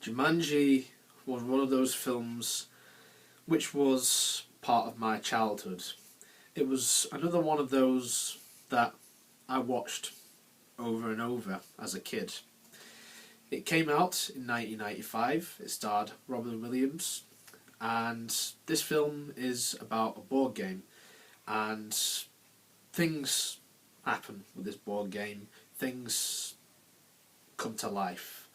Jumanji was one of those films which was part of my childhood. It was another one of those that I watched over and over as a kid. It came out in 1995. It starred Robin Williams, and this film is about a board game, and things happen with this board game. Things come to life,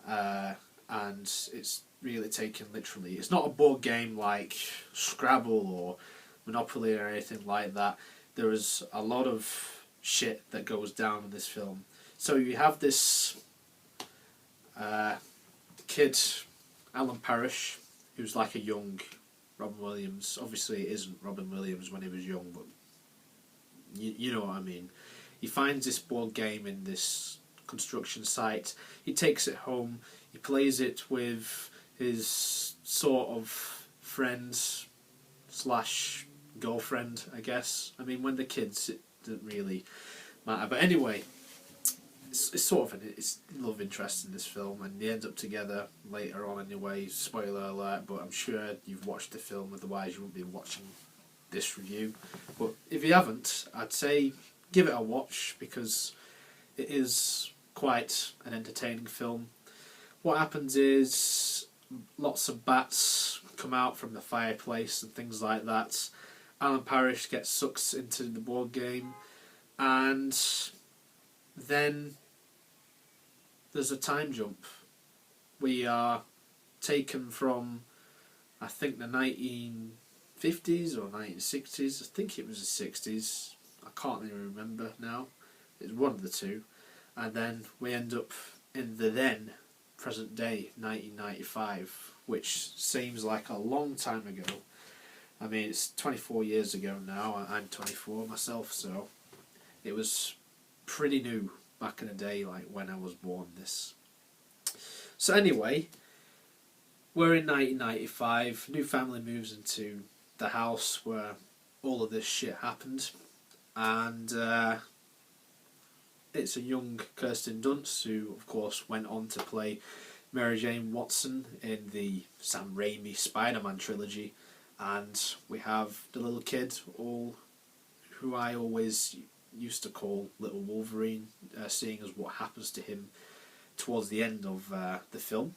and it's really taken literally. It's not a board game like Scrabble or Monopoly or anything like that. There is a lot of shit that goes down in this film. So you have this kid, Alan Parrish, who's like a young Robin Williams. Obviously it isn't Robin Williams when he was young, but you know what I mean. He finds this board game in this construction site. He takes it home. He plays it with his sort of friends slash girlfriend, I guess. I mean, when they're kids, it doesn't really matter. But anyway, it's sort of it's love interest in this film, and they end up together later on anyway. Spoiler alert, but I'm sure you've watched the film, otherwise you wouldn't be watching this review. But if you haven't, I'd say give it a watch, because it is quite an entertaining film. What happens is lots of bats come out from the fireplace and things like that. Alan Parrish gets sucked into the board game, and then there's a time jump. We are taken from, I think, the 1950s or 1960s. I think it was the 60s. I can't even remember now. It's one of the two. And then we end up in the then present day 1995, which seems like a long time ago. I mean, it's 24 years ago now. I'm 24 myself, so it was pretty new back in the day, like when I was born. This. So anyway, we're in 1995. New family moves into the house where all of this shit happened, and it's a young Kirsten Dunst, who of course went on to play Mary Jane Watson in the Sam Raimi Spider-Man trilogy, and we have the little kid, who I always used to call Little Wolverine, seeing as what happens to him towards the end of the film.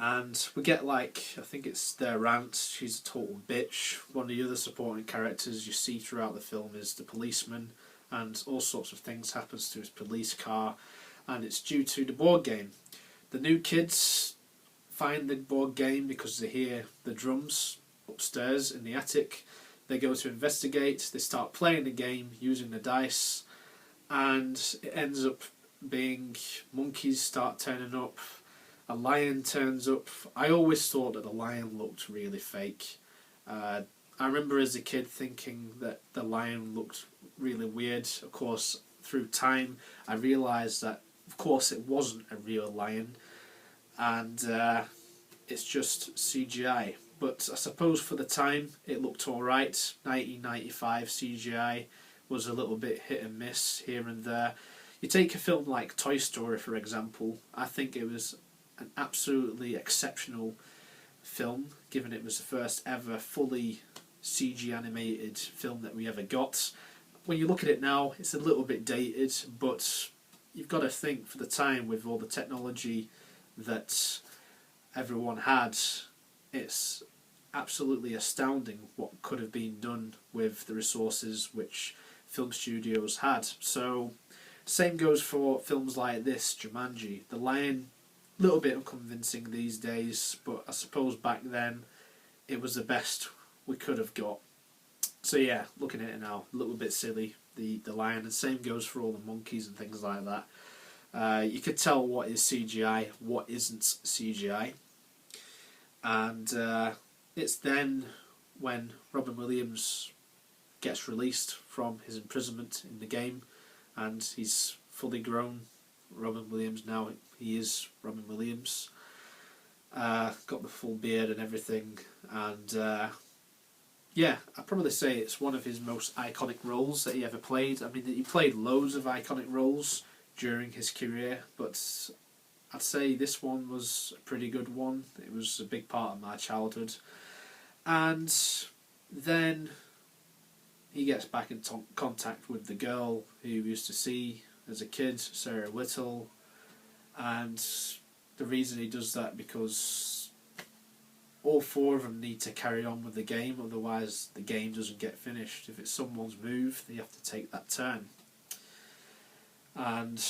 And we get, like, I think it's their aunt, she's a total bitch. One of the other supporting characters you see throughout the film is the policeman, and all sorts of things happens to his police car, and it's due to the board game. The new kids find the board game because they hear the drums upstairs in the attic. They go to investigate, they start playing the game using the dice, and it ends up being monkeys start turning up, a lion turns up. I always thought that the lion looked really fake. I remember as a kid thinking that the lion looked really weird. Of course, through time, I realised that, of course, it wasn't a real lion, and it's just CGI. But I suppose for the time, it looked alright. 1995 CGI was a little bit hit and miss here and there. You take a film like Toy Story, for example. I think it was an absolutely exceptional film, given it was the first ever fully CG animated film that we ever got. When you look at it now, it's a little bit dated, but you've got to think, for the time, with all the technology that everyone had, it's absolutely astounding what could have been done with the resources which film studios had. So same goes for films like this, Jumanji. The lion, a little bit unconvincing these days, but I suppose back then it was the best we could have got. So yeah, looking at it now, a little bit silly, the lion, and same goes for all the monkeys and things like that. You could tell what is CGI, what isn't CGI. And it's then when Robin Williams gets released from his imprisonment in the game, and he's fully grown Robin Williams now. He is Robin Williams. Got the full beard and everything, and yeah, I'd probably say it's one of his most iconic roles that he ever played. I mean, he played loads of iconic roles during his career, but I'd say this one was a pretty good one. It was a big part of my childhood. And then he gets back in contact with the girl who he used to see as a kid, Sarah Whittle, and the reason he does that because all four of them need to carry on with the game, otherwise the game doesn't get finished. If it's someone's move, they have to take that turn. And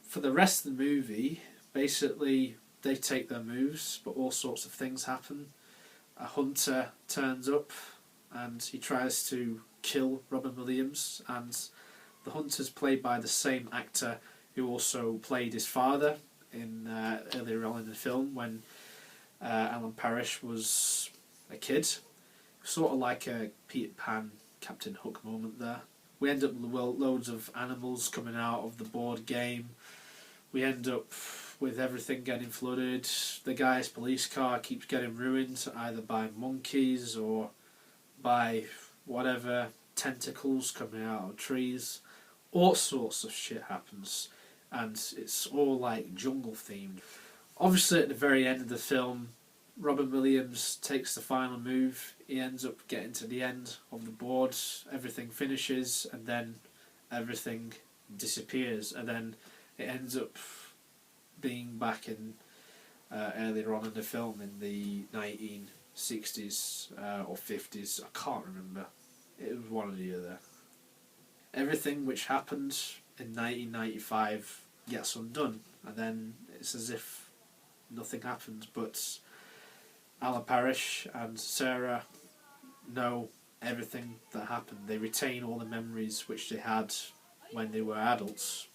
for the rest of the movie, basically they take their moves, but all sorts of things happen. A hunter turns up and he tries to kill Robin Williams, and the hunter's played by the same actor who also played his father in earlier on in the film when Alan Parrish was a kid. Sort of like a Peter Pan, Captain Hook moment there. We end up with loads of animals coming out of the board game. We end up with everything getting flooded. The guy's police car keeps getting ruined either by monkeys or by whatever tentacles coming out of trees. All sorts of shit happens, and it's all like jungle themed. Obviously at the very end of the film, Robin Williams takes the final move. He ends up getting to the end of the board, everything finishes, and then everything disappears, and then it ends up being back in earlier on in the film in the 1960s or 50s, I can't remember. It was one or the other. Everything which happened in 1995 gets undone, and then it's as if nothing happened, but Alan Parrish and Sarah know everything that happened. They retain all the memories which they had when they were adults.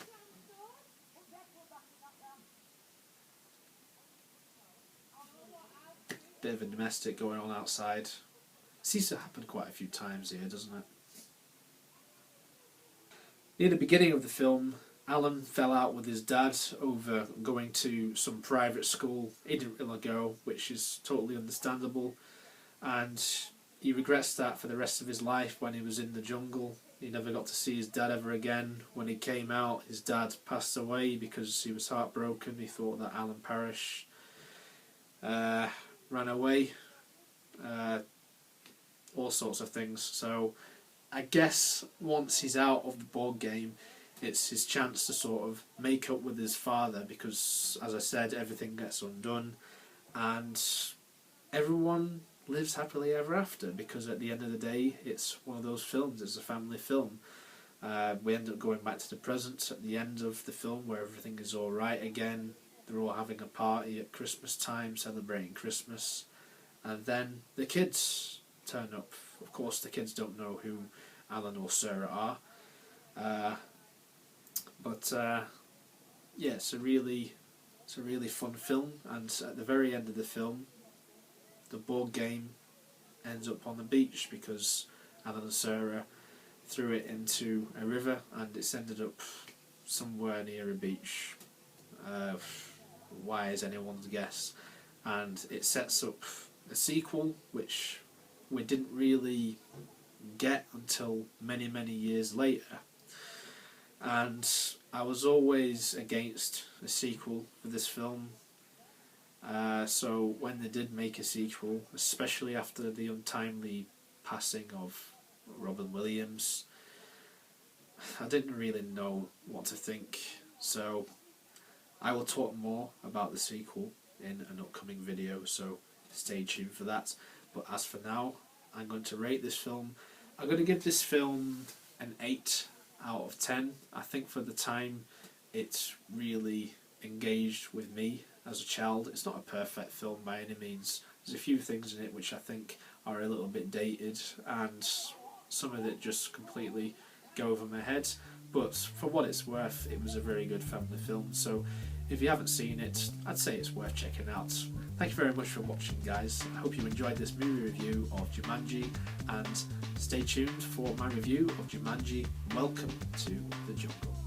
Bit of a domestic going on outside. Seems to happen quite a few times here, doesn't it? Near the beginning of the film, Alan fell out with his dad over going to some private school. He didn't really go, which is totally understandable, and he regrets that for the rest of his life. When he was in the jungle, he never got to see his dad ever again. When he came out, his dad passed away because he was heartbroken. He thought that Alan Parrish ran away, all sorts of things. So I guess once he's out of the board game, it's his chance to sort of make up with his father, because, as I said, everything gets undone and everyone lives happily ever after, because at the end of the day it's one of those films, it's a family film. We end up going back to the present at the end of the film where everything is alright again. They're all having a party at Christmas time, celebrating Christmas, and then the kids turn up. Of course the kids don't know who Alan or Sarah are. But yeah, it's a really fun film, and at the very end of the film, the board game ends up on the beach because Alan and Sarah threw it into a river, and it's ended up somewhere near a beach. Why is anyone's guess? And it sets up a sequel, which we didn't really get until many years later. And I was always against a sequel for this film. So when they did make a sequel, especially after the untimely passing of Robin Williams, I didn't really know what to think. So I will talk more about the sequel in an upcoming video, so stay tuned for that. But as for now, I'm going to rate this film. I'm going to give this film an 8 out of 10. I think for the time it really engaged with me as a child. It's not a perfect film by any means. There's a few things in it which I think are a little bit dated, and some of it just completely go over my head, but for what it's worth, it was a very good family film. So if you haven't seen it, I'd say it's worth checking out. Thank you very much for watching, guys. I hope you enjoyed this movie review of Jumanji, and stay tuned for my review of Jumanji: Welcome to the Jungle.